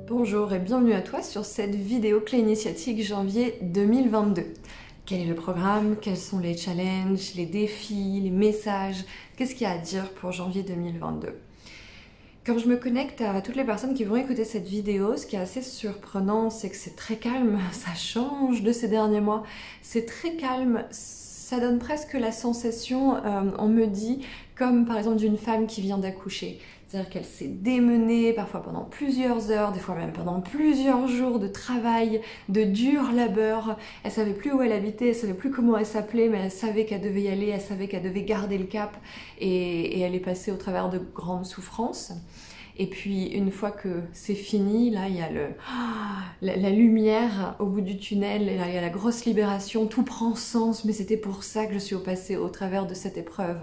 Bonjour et bienvenue à toi sur cette vidéo clé initiatique janvier 2022. Quel est le programme? Quels sont les challenges, les défis, les messages? Qu'est-ce qu'il y a à dire pour janvier 2022? Quand je me connecte à toutes les personnes qui vont écouter cette vidéo, ce qui est assez surprenant, c'est que c'est très calme, ça change de ces derniers mois, c'est très calme, ça donne presque la sensation, on me dit, comme par exemple d'une femme qui vient d'accoucher. C'est-à-dire qu'elle s'est démenée, parfois pendant plusieurs heures, des fois même pendant plusieurs jours de travail, de dur labeur. Elle savait plus où elle habitait, elle savait plus comment elle s'appelait, mais elle savait qu'elle devait y aller, elle savait qu'elle devait garder le cap, et elle est passée au travers de grandes souffrances. Et puis une fois que c'est fini, là il y a la lumière au bout du tunnel, là, il y a la grosse libération, tout prend sens, mais c'était pour ça que je suis passée au travers de cette épreuve.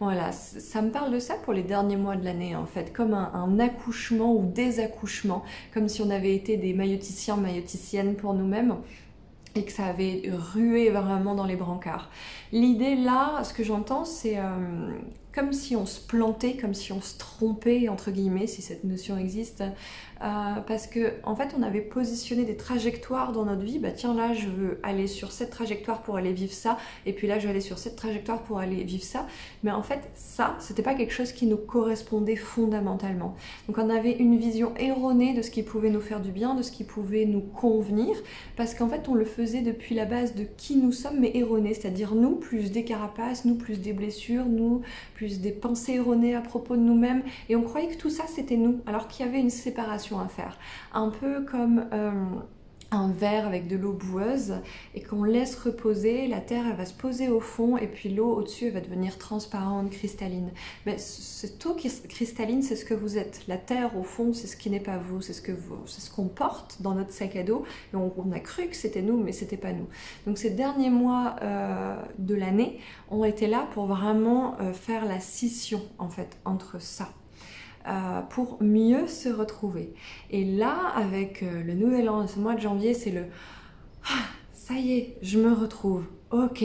Voilà, ça me parle de ça pour les derniers mois de l'année en fait, comme un accouchement ou des accouchements, comme si on avait été des maïoticiens, maïoticiennes pour nous-mêmes, et que ça avait rué vraiment dans les brancards. L'idée là, ce que j'entends, c'est comme si on se plantait, comme si on se trompait, entre guillemets, si cette notion existe, parce que en fait on avait positionné des trajectoires dans notre vie. Bah tiens, là je veux aller sur cette trajectoire pour aller vivre ça, et puis là je vais aller sur cette trajectoire pour aller vivre ça, mais en fait ça, c'était pas quelque chose qui nous correspondait fondamentalement. Donc on avait une vision erronée de ce qui pouvait nous faire du bien, de ce qui pouvait nous convenir, parce qu'en fait on le faisait depuis la base de qui nous sommes, mais erroné, c'est-à-dire nous plus des carapaces, nous plus des blessures, nous plus des pensées erronées à propos de nous-mêmes, et on croyait que tout ça c'était nous, alors qu'il y avait une séparation à faire. Un peu comme un verre avec de l'eau boueuse, et qu'on laisse reposer, la terre elle va se poser au fond, et puis l'eau au-dessus elle va devenir transparente, cristalline. Mais cette eau cristalline, c'est ce que vous êtes. La terre au fond, c'est ce qui n'est pas vous, c'est ce qu'on porte dans notre sac à dos, et on a cru que c'était nous, mais c'était pas nous. Donc ces derniers mois de l'année ont été là pour vraiment faire la scission en fait entre ça. Pour mieux se retrouver. Et là, avec le nouvel an, ce mois de janvier, c'est le ça y est, je me retrouve. Ok,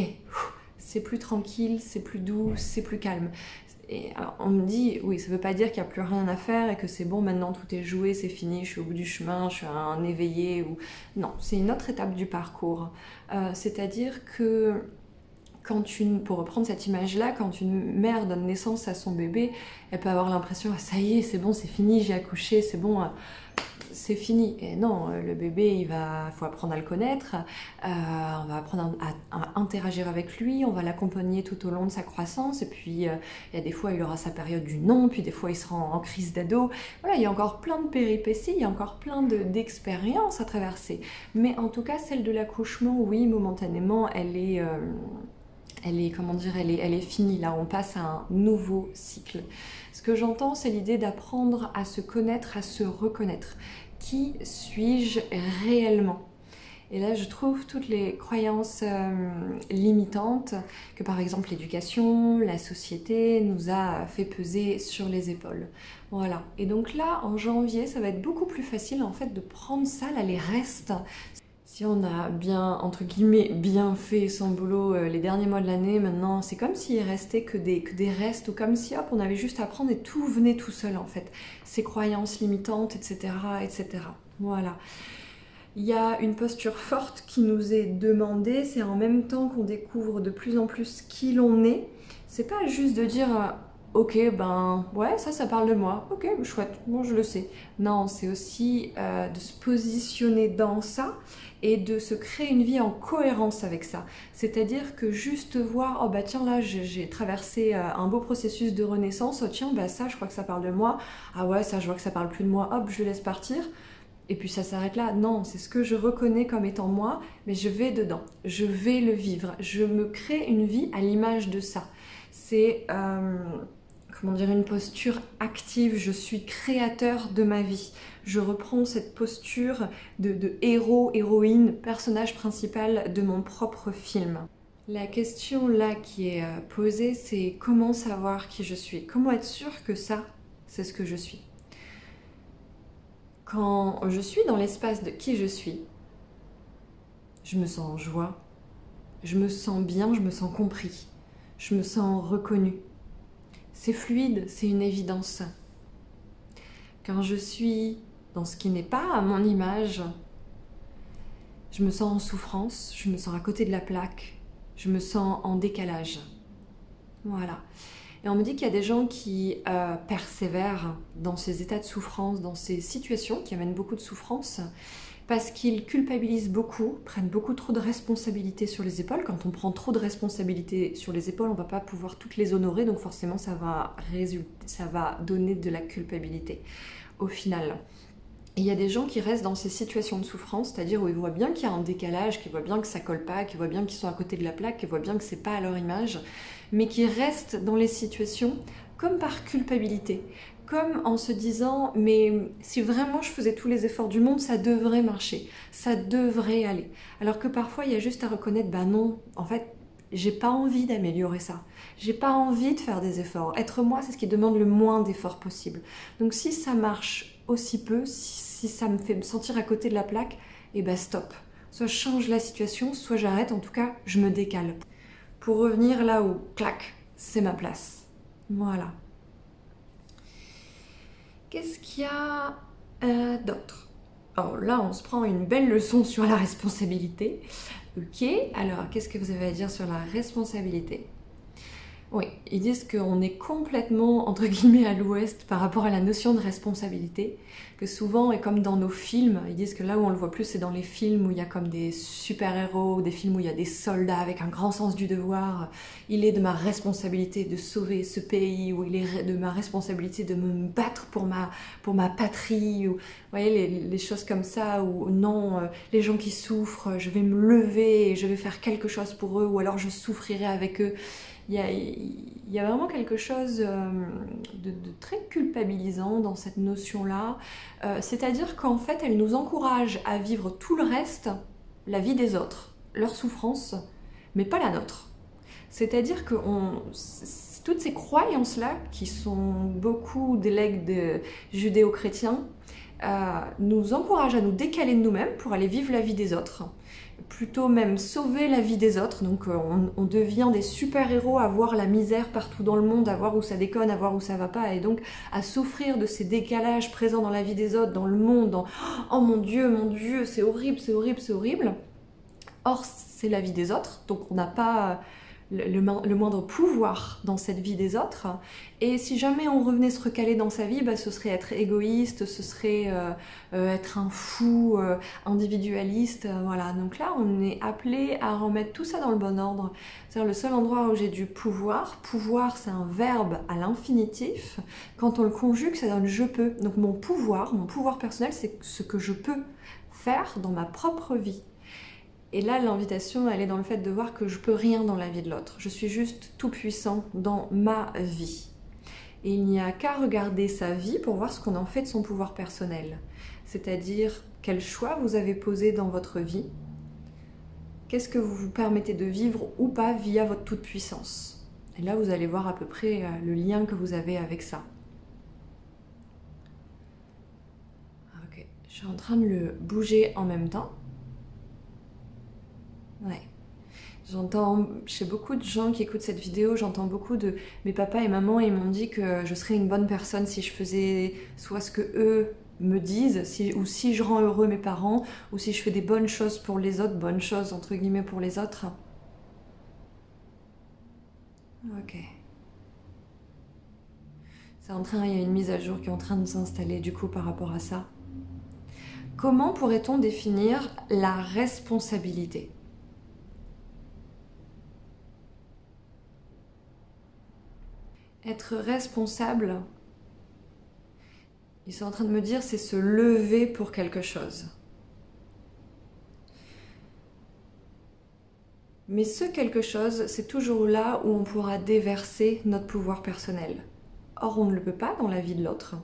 c'est plus tranquille, c'est plus doux, c'est plus calme. Et alors, on me dit, oui, ça veut pas dire qu'il n'y a plus rien à faire et que c'est bon, maintenant tout est joué, c'est fini, je suis au bout du chemin, je suis un éveillé. Ou... Non, c'est une autre étape du parcours. C'est-à-dire que pour reprendre cette image-là, quand une mère donne naissance à son bébé, elle peut avoir l'impression, ah, ça y est, c'est bon, c'est fini, j'ai accouché, c'est bon, c'est fini. Et non, le bébé, faut apprendre à le connaître, on va apprendre à interagir avec lui, on va l'accompagner tout au long de sa croissance, et puis il y a des fois, il aura sa période du non, puis des fois, il sera en crise d'ado. Voilà, il y a encore plein de péripéties, il y a encore plein d'expériences à traverser. Mais en tout cas, celle de l'accouchement, oui, momentanément, elle est, comment dire, elle est finie. Là, on passe à un nouveau cycle. Ce que j'entends, c'est l'idée d'apprendre à se connaître, à se reconnaître. Qui suis-je réellement? Et là, je trouve toutes les croyances limitantes que, par exemple, l'éducation, la société nous a fait peser sur les épaules. Voilà. Et donc là, en janvier, ça va être beaucoup plus facile, en fait, de prendre ça, là, les restes. Si on a bien, entre guillemets, bien fait son boulot les derniers mois de l'année, maintenant c'est comme s'il restait que des restes, ou comme si hop, on avait juste à apprendre et tout venait tout seul en fait. Ces croyances limitantes, etc., etc. Voilà. Il y a une posture forte qui nous est demandée, c'est en même temps qu'on découvre de plus en plus qui l'on est. C'est pas juste de dire ok, ben ouais, ça parle de moi, ok, chouette, bon je le sais. Non, c'est aussi de se positionner dans ça et de se créer une vie en cohérence avec ça. C'est-à-dire que juste voir, oh bah tiens là j'ai traversé un beau processus de renaissance, oh tiens bah ça je crois que ça parle de moi, ah ouais ça je vois que ça parle plus de moi, hop je laisse partir. Et puis ça s'arrête là. Non, c'est ce que je reconnais comme étant moi, mais je vais dedans, je vais le vivre, je me crée une vie à l'image de ça. C'est comment dire, une posture active, je suis créateur de ma vie. Je reprends cette posture de héros, héroïne, personnage principal de mon propre film. La question là qui est posée, c'est comment savoir qui je suis? Comment être sûr que ça, c'est ce que je suis? Quand je suis dans l'espace de qui je suis, je me sens en joie, je me sens bien, je me sens compris. je me sens reconnue. C'est fluide, c'est une évidence. Quand je suis dans ce qui n'est pas à mon image, je me sens en souffrance, je me sens à côté de la plaque, je me sens en décalage. Voilà. Et on me dit qu'il y a des gens qui persévèrent dans ces états de souffrance, dans ces situations qui amènent beaucoup de souffrance, parce qu'ils culpabilisent beaucoup, prennent beaucoup trop de responsabilités sur les épaules. Quand on prend trop de responsabilités sur les épaules, on ne va pas pouvoir toutes les honorer, donc forcément ça va donner de la culpabilité au final. Et il y a des gens qui restent dans ces situations de souffrance, c'est-à-dire où ils voient bien qu'il y a un décalage, qu'ils voient bien que ça colle pas, qu'ils voient bien qu'ils sont à côté de la plaque, qu'ils voient bien que c'est pas à leur image, mais qui restent dans les situations comme par culpabilité. Comme en se disant, mais si vraiment je faisais tous les efforts du monde, ça devrait marcher, ça devrait aller. Alors que parfois, il y a juste à reconnaître, bah non, en fait, j'ai pas envie d'améliorer ça. J'ai pas envie de faire des efforts. Être moi, c'est ce qui demande le moins d'efforts possible. Donc si ça marche aussi peu, si ça me fait me sentir à côté de la plaque, et bah stop. Soit je change la situation, soit j'arrête, en tout cas, je me décale. Pour revenir là où, clac, c'est ma place. Voilà. Qu'est-ce qu'il y a d'autre? Alors là, on se prend une belle leçon sur la responsabilité. Ok, alors qu'est-ce que vous avez à dire sur la responsabilité? Oui, ils disent qu'on est complètement, entre guillemets, à l'ouest par rapport à la notion de responsabilité, que souvent, et comme dans nos films, ils disent que là où on le voit plus, c'est dans les films où il y a comme des super-héros, des films où il y a des soldats avec un grand sens du devoir. Il est de ma responsabilité de sauver ce pays, ou il est de ma responsabilité de me battre pour ma patrie, ou, vous voyez, les choses comme ça, ou non, les gens qui souffrent, je vais me lever et je vais faire quelque chose pour eux, ou alors je souffrirai avec eux. Il y a vraiment quelque chose de très culpabilisant dans cette notion-là. C'est-à-dire qu'en fait, elle nous encourage à vivre tout le reste, la vie des autres, leur souffrance, mais pas la nôtre. C'est-à-dire que toutes ces croyances-là, qui sont beaucoup des legs de judéo-chrétiens, nous encouragent à nous décaler de nous-mêmes pour aller vivre la vie des autres. Plutôt même sauver la vie des autres, donc on devient des super-héros à voir la misère partout dans le monde, à voir où ça déconne, à voir où ça va pas, et donc à souffrir de ces décalages présents dans la vie des autres, dans le monde, dans « oh mon Dieu, c'est horrible, c'est horrible, c'est horrible ». Or, c'est la vie des autres, donc on n'a pas le moindre pouvoir dans cette vie des autres. Et si jamais on revenait se recaler dans sa vie, bah, ce serait être égoïste, ce serait être un fou, individualiste. Voilà. Donc là, on est appelé à remettre tout ça dans le bon ordre. C'est-à-dire le seul endroit où j'ai du pouvoir. Pouvoir, c'est un verbe à l'infinitif. Quand on le conjugue, ça donne « je peux ». Donc mon pouvoir personnel, c'est ce que je peux faire dans ma propre vie. Et là, l'invitation, elle est dans le fait de voir que je peux rien dans la vie de l'autre. Je suis juste tout puissant dans ma vie. Et il n'y a qu'à regarder sa vie pour voir ce qu'on en fait de son pouvoir personnel. C'est-à-dire, quel choix vous avez posé dans votre vie. Qu'est-ce que vous vous permettez de vivre ou pas via votre toute-puissance. Et là, vous allez voir à peu près le lien que vous avez avec ça. Ok, je suis en train de le bouger en même temps. Ouais. J'entends, chez beaucoup de gens qui écoutent cette vidéo, j'entends beaucoup de mes papas et maman, ils m'ont dit que je serais une bonne personne si je faisais soit ce que eux me disent, ou si je rends heureux mes parents, ou si je fais des bonnes choses pour les autres, bonnes choses entre guillemets pour les autres. Ok. Il y a une mise à jour qui est en train de s'installer du coup par rapport à ça. Comment pourrait-on définir la responsabilité ? Être responsable, ils sont en train de me dire, c'est se lever pour quelque chose. Mais ce quelque chose, c'est toujours là où on pourra déverser notre pouvoir personnel. Or, on ne le peut pas dans la vie de l'autre.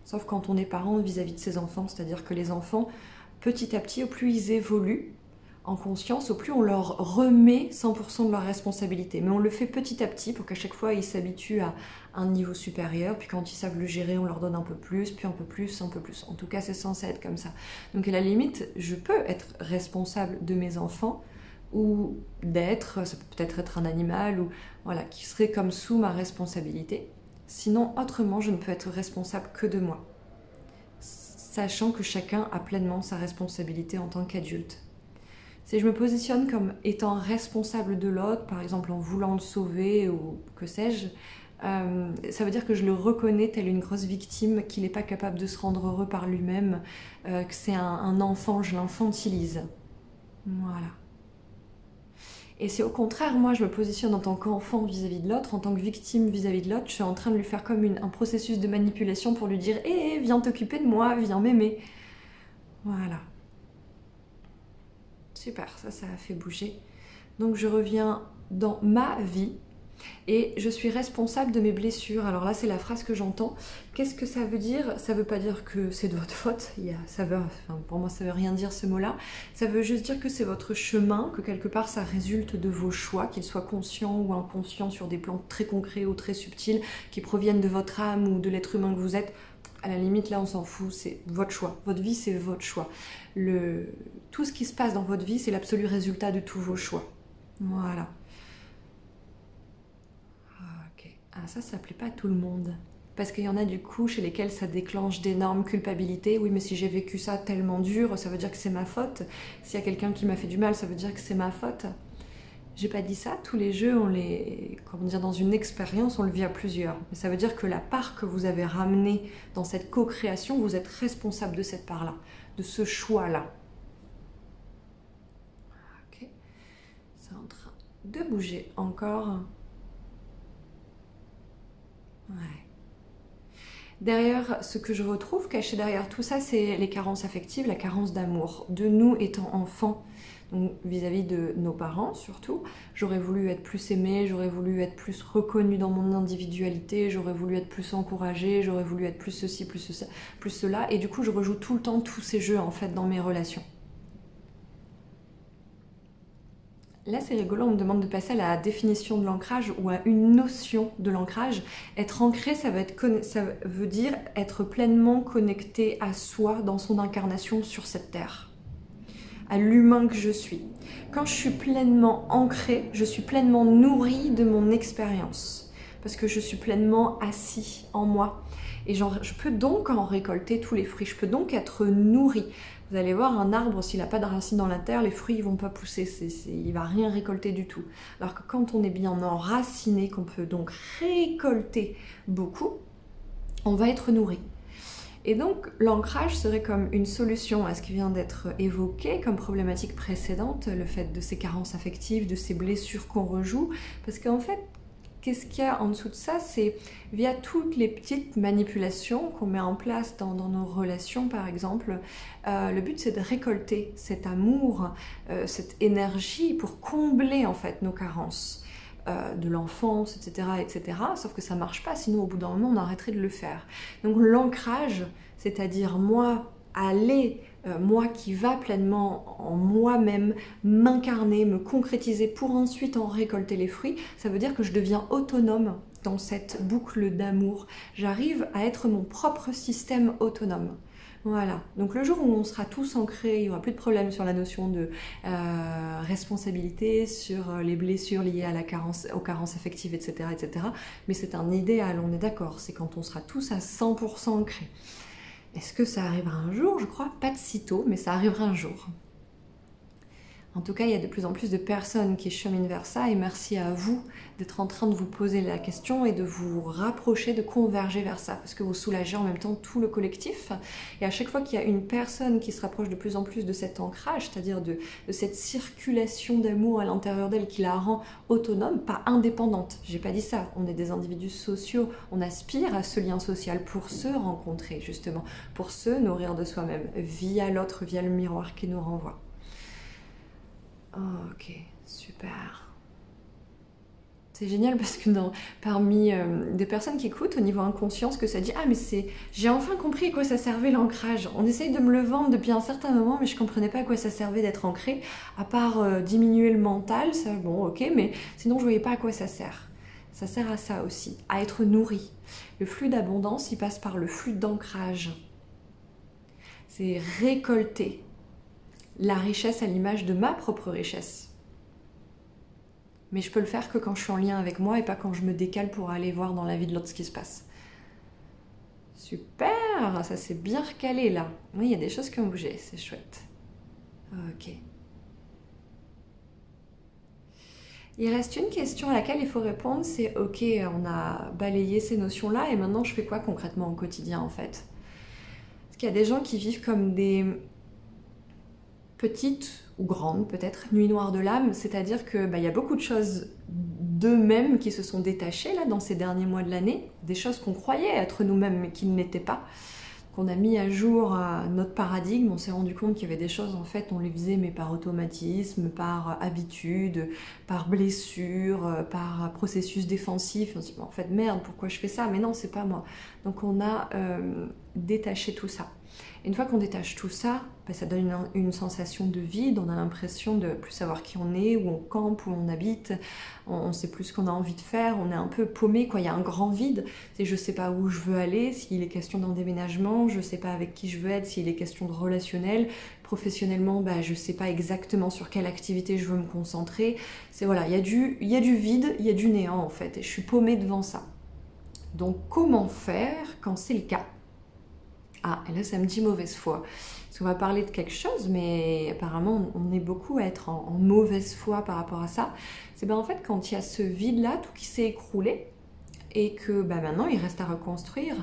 Sauf quand on est parent vis-à-vis de ses enfants, c'est-à-dire que les enfants, petit à petit, au plus ils évoluent en conscience, au plus on leur remet 100% de leur responsabilité. Mais on le fait petit à petit pour qu'à chaque fois ils s'habituent à un niveau supérieur, puis quand ils savent le gérer, on leur donne un peu plus, puis un peu plus, un peu plus. En tout cas, c'est censé être comme ça. Donc à la limite, je peux être responsable de mes enfants ou d'être, ça peut peut-être être un animal, ou voilà, qui serait comme sous ma responsabilité. Sinon, autrement, je ne peux être responsable que de moi, sachant que chacun a pleinement sa responsabilité en tant qu'adulte. Si je me positionne comme étant responsable de l'autre, par exemple en voulant le sauver ou que sais-je, ça veut dire que je le reconnais tel une grosse victime, qu'il n'est pas capable de se rendre heureux par lui-même, que c'est un enfant, je l'infantilise. Voilà. Et si au contraire, moi, je me positionne en tant qu'enfant vis-à-vis de l'autre, en tant que victime vis-à-vis de l'autre, je suis en train de lui faire comme un processus de manipulation pour lui dire « Hé, viens t'occuper de moi, viens m'aimer ». Voilà. Super, ça a fait bouger. Donc je reviens dans ma vie et je suis responsable de mes blessures. Alors là, c'est la phrase que j'entends. Qu'est-ce que ça veut dire? Ça veut pas dire que c'est de votre faute. Pour moi, ça veut rien dire ce mot-là. Ça veut juste dire que c'est votre chemin, que quelque part, ça résulte de vos choix, qu'ils soient conscients ou inconscients sur des plans très concrets ou très subtils, qui proviennent de votre âme ou de l'être humain que vous êtes. À la limite, là, on s'en fout, c'est votre choix. Votre vie, c'est votre choix. Tout ce qui se passe dans votre vie, c'est l'absolu résultat de tous vos choix. Voilà. Ok. Ah, ça plaît pas à tout le monde. Parce qu'il y en a du coup chez lesquels ça déclenche d'énormes culpabilités. Oui, mais si j'ai vécu ça tellement dur, ça veut dire que c'est ma faute. S'il y a quelqu'un qui m'a fait du mal, ça veut dire que c'est ma faute. J'ai pas dit ça, tous les jeux, dans une expérience, on le vit à plusieurs. Mais ça veut dire que la part que vous avez ramenée dans cette co-création, vous êtes responsable de cette part-là, de ce choix-là. Ok, c'est en train de bouger encore. Ouais. Derrière, ce que je retrouve caché derrière tout ça, c'est les carences affectives, la carence d'amour. De nous étant enfants, donc vis-à-vis de nos parents surtout, j'aurais voulu être plus aimée, j'aurais voulu être plus reconnue dans mon individualité, j'aurais voulu être plus encouragée, j'aurais voulu être plus ceci, plus cela, et du coup je rejoue tout le temps tous ces jeux en fait dans mes relations. Là, c'est rigolo, on me demande de passer à la définition de l'ancrage ou à une notion de l'ancrage. Être ancré, ça veut dire être pleinement connecté à soi dans son incarnation sur cette terre, à l'humain que je suis. Quand je suis pleinement ancrée, je suis pleinement nourrie de mon expérience, parce que je suis pleinement assis en moi. Et je peux donc en récolter tous les fruits, je peux donc être nourrie. Vous allez voir, un arbre, s'il n'a pas de racines dans la terre, les fruits ne vont pas pousser, il ne va rien récolter du tout. Alors que quand on est bien enraciné, qu'on peut donc récolter beaucoup, on va être nourri. Et donc l'ancrage serait comme une solution à ce qui vient d'être évoqué comme problématique précédente, le fait de ces carences affectives, de ces blessures qu'on rejoue, parce qu'en fait, qu'est-ce qu'il y a en dessous de ça? C'est via toutes les petites manipulations qu'on met en place dans nos relations, par exemple. Le but, c'est de récolter cet amour, cette énergie pour combler en fait nos carences de l'enfance, etc., etc. Sauf que ça marche pas, sinon au bout d'un moment, on arrêterait de le faire. Donc l'ancrage, c'est-à-dire moi qui va pleinement en moi-même m'incarner, me concrétiser pour ensuite en récolter les fruits, ça veut dire que je deviens autonome dans cette boucle d'amour. J'arrive à être mon propre système autonome. Voilà, donc le jour où on sera tous ancrés, il n'y aura plus de problème sur la notion de responsabilité, sur les blessures liées à aux carences affectives, etc., etc. Mais c'est un idéal, on est d'accord, c'est quand on sera tous à 100% ancrés. Est-ce que ça arrivera un jour? Je crois pas de sitôt, mais ça arrivera un jour. En tout cas, il y a de plus en plus de personnes qui cheminent vers ça et merci à vous d'être en train de vous poser la question et de vous rapprocher, de converger vers ça parce que vous soulagez en même temps tout le collectif. Et à chaque fois qu'il y a une personne qui se rapproche de plus en plus de cet ancrage, c'est-à-dire de cette circulation d'amour à l'intérieur d'elle qui la rend autonome, pas indépendante. J'ai pas dit ça. On est des individus sociaux, on aspire à ce lien social pour se rencontrer justement, pour se nourrir de soi-même via l'autre, via le miroir qui nous renvoie. Oh, ok, super. C'est génial parce que parmi des personnes qui écoutent au niveau inconscient, ce que ça dit, ah mais j'ai enfin compris à quoi ça servait l'ancrage. On essaye de me le vendre depuis un certain moment, mais je comprenais pas à quoi ça servait d'être ancré, à part diminuer le mental, ça, bon ok, mais sinon je voyais pas à quoi ça sert. Ça sert à ça aussi, à être nourri. Le flux d'abondance, il passe par le flux d'ancrage. C'est récolter la richesse à l'image de ma propre richesse. Mais je peux le faire que quand je suis en lien avec moi et pas quand je me décale pour aller voir dans la vie de l'autre ce qui se passe. Super, ça s'est bien recalé là. Oui, il y a des choses qui ont bougé, c'est chouette. Ok. Il reste une question à laquelle il faut répondre, c'est ok, on a balayé ces notions-là et maintenant je fais quoi concrètement au quotidien en fait? Parce qu'il y a des gens qui vivent comme des petites ou grandes peut-être nuits noires de l'âme, c'est-à-dire que y a beaucoup de choses d'eux-mêmes qui se sont détachées là dans ces derniers mois de l'année, des choses qu'on croyait être nous-mêmes mais qui ne l'étaient pas, qu'on a mis à jour notre paradigme, on s'est rendu compte qu'il y avait des choses en fait on les faisait mais par automatisme, par habitude, par blessure, par processus défensif, on se dit en fait merde pourquoi je fais ça, mais non c'est pas moi. Donc on a détaché tout ça. Et une fois qu'on détache tout ça, ça donne une sensation de vide, on a l'impression de plus savoir qui on est, où on campe, où on habite, on sait plus ce qu'on a envie de faire, on est un peu paumé, quoi. Il y a un grand vide, c'est je sais pas où je veux aller, s'il est question d'un déménagement, je sais pas avec qui je veux être, s'il est question de relationnel, professionnellement, je sais pas exactement sur quelle activité je veux me concentrer, c'est voilà, il y a du vide, il y a du néant en fait, et je suis paumée devant ça. Donc comment faire quand c'est le cas? Ah, et là ça me dit mauvaise foi. Parce qu'on va parler de quelque chose, mais apparemment on est beaucoup à être en mauvaise foi par rapport à ça. C'est en fait quand il y a ce vide-là, tout qui s'est écroulé, et que maintenant il reste à reconstruire.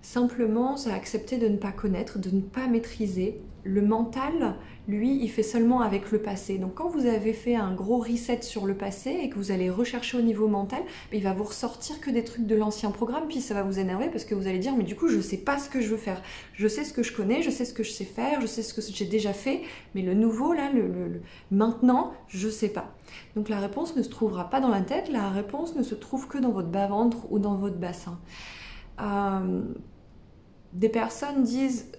Simplement, c'est accepter de ne pas connaître, de ne pas maîtriser. Le mental, lui, il fait seulement avec le passé. Donc quand vous avez fait un gros reset sur le passé et que vous allez rechercher au niveau mental, il va vous ressortir que des trucs de l'ancien programme, puis ça va vous énerver parce que vous allez dire mais du coup je sais pas ce que je veux faire. Je sais ce que je connais, je sais ce que je sais faire, je sais ce que j'ai déjà fait, mais le nouveau là, le maintenant, je sais pas. Donc la réponse ne se trouvera pas dans la tête, la réponse ne se trouve que dans votre bas-ventre ou dans votre bassin. Des personnes disent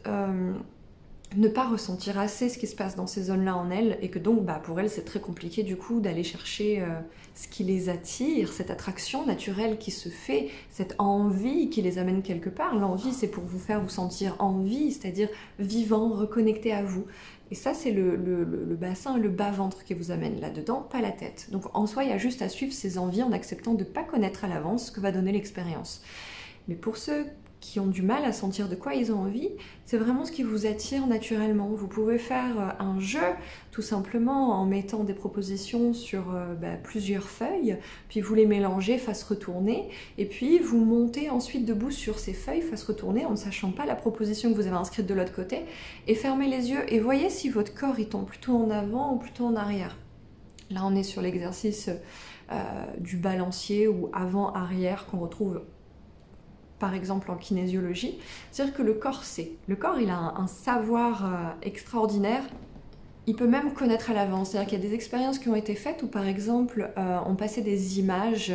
ne pas ressentir assez ce qui se passe dans ces zones-là en elles et que donc pour elles c'est très compliqué du coup d'aller chercher ce qui les attire, cette attraction naturelle qui se fait, cette envie qui les amène quelque part. L'envie c'est pour vous faire vous sentir en vie, c'est-à-dire vivant, reconnecté à vous. Et ça c'est le bassin, le bas-ventre qui vous amène là-dedans, pas la tête. Donc en soi il y a juste à suivre ces envies en acceptant de ne pas connaître à l'avance ce que va donner l'expérience. Mais pour ceux qui ont du mal à sentir de quoi ils ont envie, c'est vraiment ce qui vous attire naturellement. Vous pouvez faire un jeu tout simplement en mettant des propositions sur plusieurs feuilles, puis vous les mélangez face retournée, et puis vous montez ensuite debout sur ces feuilles face retournée en ne sachant pas la proposition que vous avez inscrite de l'autre côté, et fermez les yeux et voyez si votre corps il tombe plutôt en avant ou plutôt en arrière. Là on est sur l'exercice du balancier ou avant-arrière qu'on retrouve par exemple en kinésiologie, c'est-à-dire que le corps sait. Le corps, il a un savoir extraordinaire. Il peut même connaître à l'avance. C'est-à-dire qu'il y a des expériences qui ont été faites où, par exemple, on passait des images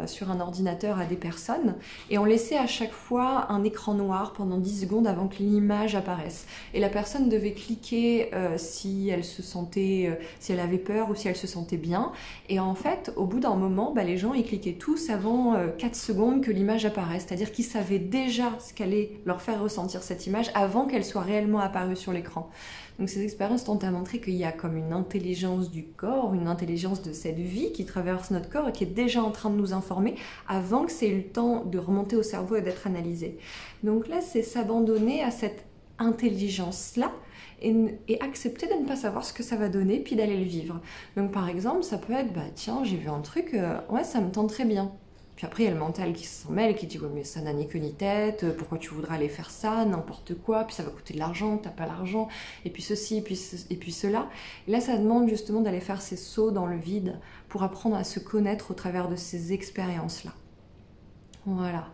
sur un ordinateur à des personnes et on laissait à chaque fois un écran noir pendant 10 secondes avant que l'image apparaisse. Et la personne devait cliquer si elle se sentait, si elle avait peur ou si elle se sentait bien. Et en fait, au bout d'un moment, les gens, ils cliquaient tous avant 4 secondes que l'image apparaisse. C'est-à-dire qu'ils savaient déjà ce qu'allait leur faire ressentir cette image avant qu'elle soit réellement apparue sur l'écran. Donc ces expériences tentent à montrer qu'il y a comme une intelligence du corps, une intelligence de cette vie qui traverse notre corps et qui est déjà en train de nous informer avant que c'est eu le temps de remonter au cerveau et d'être analysé. Donc là, c'est s'abandonner à cette intelligence-là et accepter de ne pas savoir ce que ça va donner puis d'aller le vivre. Donc par exemple, ça peut être, tiens, j'ai vu un truc, ouais, ça me tente très bien. Puis après, il y a le mental qui s'en mêle et qui dit « Ouais, mais ça n'a ni queue ni tête, pourquoi tu voudrais aller faire ça, n'importe quoi, puis ça va coûter de l'argent, t'as pas l'argent, et puis ceci, et puis cela. » Et là, ça demande justement d'aller faire ces sauts dans le vide pour apprendre à se connaître au travers de ces expériences-là. Voilà.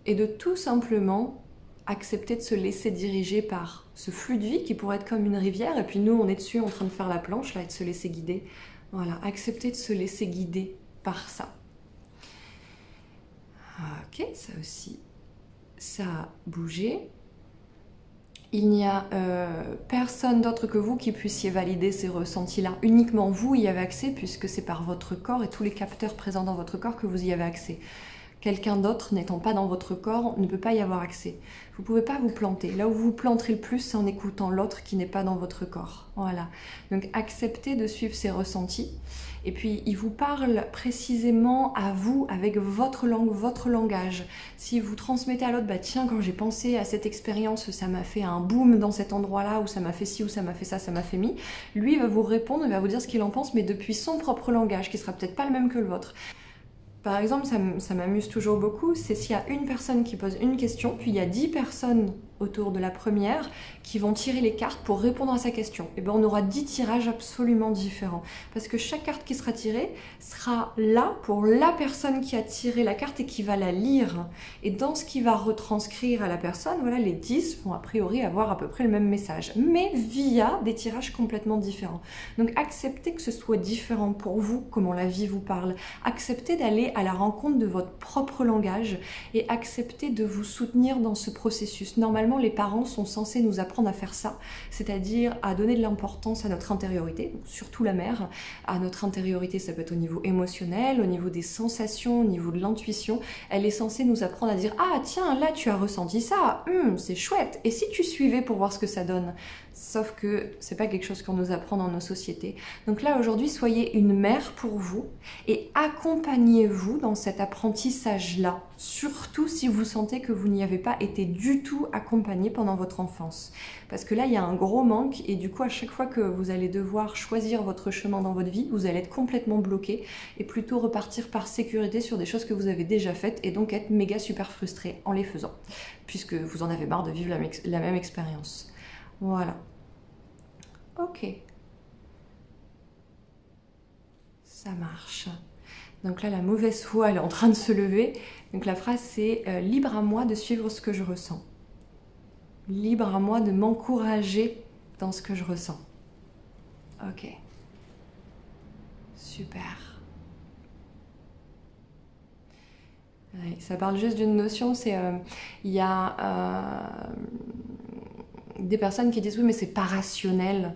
Et de tout simplement accepter de se laisser diriger par ce flux de vie qui pourrait être comme une rivière, et puis nous, on est dessus en train de faire la planche, là, et de se laisser guider. Voilà, accepter de se laisser guider par ça. Ok, ça aussi, ça a bougé. Il n'y a personne d'autre que vous qui puissiez valider ces ressentis-là. Uniquement vous y avez accès puisque c'est par votre corps et tous les capteurs présents dans votre corps que vous y avez accès. Quelqu'un d'autre n'étant pas dans votre corps ne peut pas y avoir accès. Vous ne pouvez pas vous planter. Là où vous vous planterez le plus, c'est en écoutant l'autre qui n'est pas dans votre corps. Voilà. Donc acceptez de suivre ses ressentis. Et puis, il vous parle précisément à vous, avec votre langue, votre langage. Si vous transmettez à l'autre, bah tiens, quand j'ai pensé à cette expérience, ça m'a fait un boom dans cet endroit-là, ou ça m'a fait ci, ou ça m'a fait ça m'a fait mi. Lui, il va vous répondre, il va vous dire ce qu'il en pense, mais depuis son propre langage, qui sera peut-être pas le même que le vôtre. Par exemple, ça m'amuse toujours beaucoup, c'est s'il y a une personne qui pose une question, puis il y a 10 personnes autour de la première qui vont tirer les cartes pour répondre à sa question. Et bien on aura 10 tirages absolument différents. Parce que chaque carte qui sera tirée sera là pour la personne qui a tiré la carte et qui va la lire. Et dans ce qui va retranscrire à la personne, voilà, les 10 vont a priori avoir à peu près le même message, mais via des tirages complètement différents. Donc acceptez que ce soit différent pour vous, comment la vie vous parle. Acceptez d'aller à la rencontre de votre propre langage et acceptez de vous soutenir dans ce processus. Normalement, les parents sont censés nous apprendre à faire ça, c'est-à-dire à donner de l'importance à notre intériorité, surtout la mère. À notre intériorité, ça peut être au niveau émotionnel, au niveau des sensations, au niveau de l'intuition. Elle est censée nous apprendre à dire « Ah tiens, là tu as ressenti ça, c'est chouette, et si tu suivais pour voir ce que ça donne ?» Sauf que c'est pas quelque chose qu'on nous apprend dans nos sociétés. Donc là, aujourd'hui, soyez une mère pour vous et accompagnez-vous dans cet apprentissage-là. Surtout si vous sentez que vous n'y avez pas été du tout accompagné pendant votre enfance. Parce que là, il y a un gros manque et du coup, à chaque fois que vous allez devoir choisir votre chemin dans votre vie, vous allez être complètement bloqué et plutôt repartir par sécurité sur des choses que vous avez déjà faites et donc être méga super frustré en les faisant. Puisque vous en avez marre de vivre la même expérience. Voilà. Ok. Ça marche. Donc là, la mauvaise foi, elle est en train de se lever. Donc la phrase, c'est « Libre à moi de suivre ce que je ressens. Libre à moi de m'encourager dans ce que je ressens. » Ok. Super. Ouais, ça parle juste d'une notion, c'est il y a des personnes qui disent oui mais c'est pas rationnel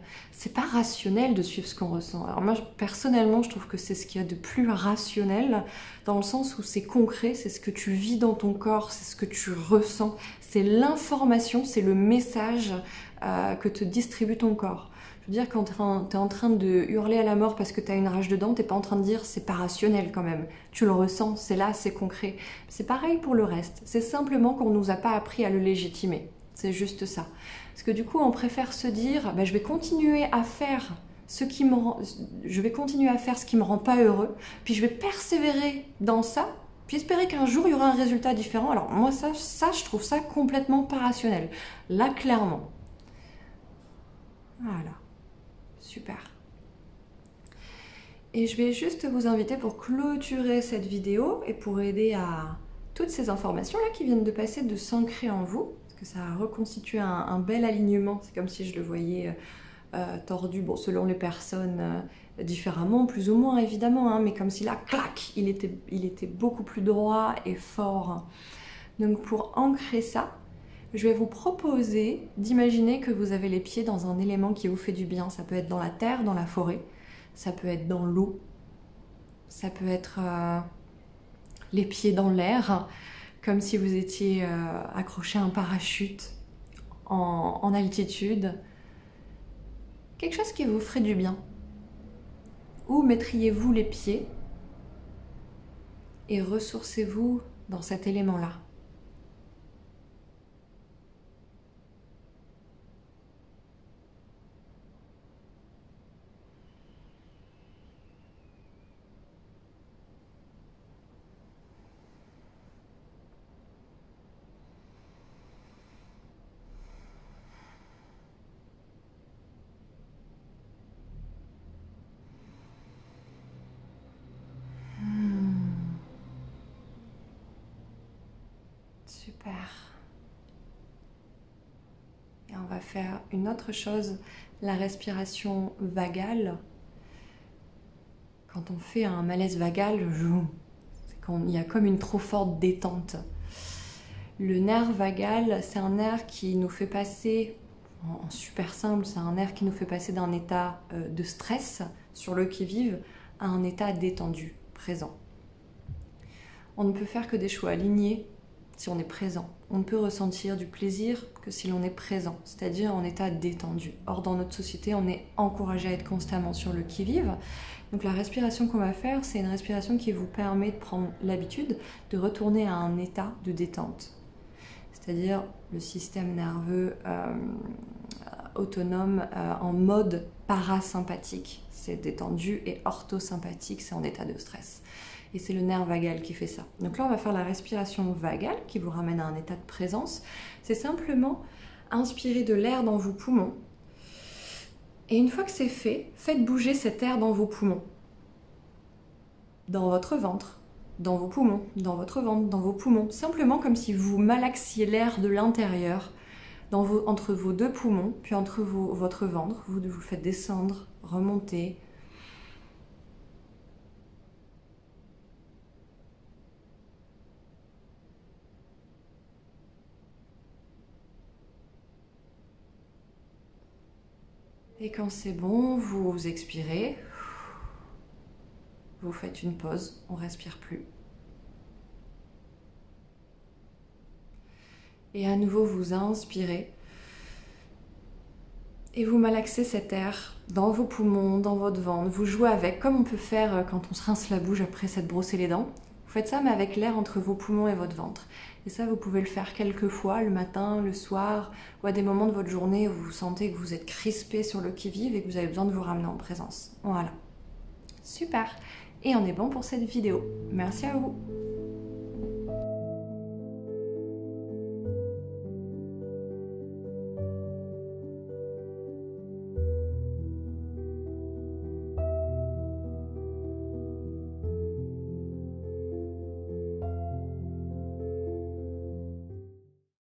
de suivre ce qu'on ressent. Alors moi personnellement je trouve que c'est ce qu'il y a de plus rationnel dans le sens où c'est concret, c'est ce que tu vis dans ton corps, c'est ce que tu ressens, c'est l'information, c'est le message que te distribue ton corps. Je veux dire, quand tu es en train de hurler à la mort parce que tu as une rage dedans, tu n'es pas en train de dire c'est pas rationnel quand même. Tu le ressens, c'est là, c'est concret. C'est pareil pour le reste. C'est simplement qu'on ne nous a pas appris à le légitimer. C'est juste ça. Parce que du coup, on préfère se dire je vais continuer à faire ce qui me rend, ce qui me rend pas heureux, puis je vais persévérer dans ça, puis espérer qu'un jour il y aura un résultat différent. Alors moi ça je trouve ça complètement pas rationnel. Là clairement. Voilà. Super. Et je vais juste vous inviter pour clôturer cette vidéo et pour aider à toutes ces informations-là qui viennent de passer de s'ancrer en vous, parce que ça a reconstitué un bel alignement. C'est comme si je le voyais tordu, bon, selon les personnes différemment, plus ou moins évidemment, hein, mais comme si là, clac, il était beaucoup plus droit et fort. Donc pour ancrer ça, je vais vous proposer d'imaginer que vous avez les pieds dans un élément qui vous fait du bien. Ça peut être dans la terre, dans la forêt, ça peut être dans l'eau, ça peut être les pieds dans l'air, comme si vous étiez accroché à un parachute en altitude. Quelque chose qui vous ferait du bien. Où mettriez-vous les pieds et ressourcez-vous dans cet élément-là. Super. Et on va faire une autre chose, la respiration vagale. Quand on fait un malaise vagal, c'est quand il y a comme une trop forte détente. Le nerf vagal, c'est un nerf qui nous fait passer, en super simple, c'est un nerf qui nous fait passer d'un état de stress sur le qui-vive à un état détendu, présent. On ne peut faire que des choix alignés si on est présent. On ne peut ressentir du plaisir que si l'on est présent, c'est-à-dire en état détendu. Or, dans notre société, on est encouragé à être constamment sur le qui-vive. Donc la respiration qu'on va faire, c'est une respiration qui vous permet de prendre l'habitude de retourner à un état de détente. C'est-à-dire le système nerveux autonome en mode parasympathique, c'est détendu, et orthosympathique, c'est en état de stress. Et c'est le nerf vagal qui fait ça. Donc là, on va faire la respiration vagale qui vous ramène à un état de présence. C'est simplement inspirer de l'air dans vos poumons. Et une fois que c'est fait, faites bouger cet air dans vos poumons. Dans votre ventre, dans vos poumons, dans votre ventre, dans vos poumons. Simplement comme si vous malaxiez l'air de l'intérieur entre vos deux poumons, puis entre votre ventre. Vous le faites descendre, remonter. Et quand c'est bon, vous expirez, vous faites une pause, on ne respire plus. Et à nouveau, vous inspirez et vous malaxez cet air dans vos poumons, dans votre ventre. Vous jouez avec, comme on peut faire quand on se rince la bouche après s'être brossé les dents. Vous faites ça, mais avec l'air entre vos poumons et votre ventre. Et ça, vous pouvez le faire quelques fois, le matin, le soir, ou à des moments de votre journée où vous sentez que vous êtes crispé sur le qui-vive et que vous avez besoin de vous ramener en présence. Voilà. Super. Et on est bon pour cette vidéo. Merci à vous.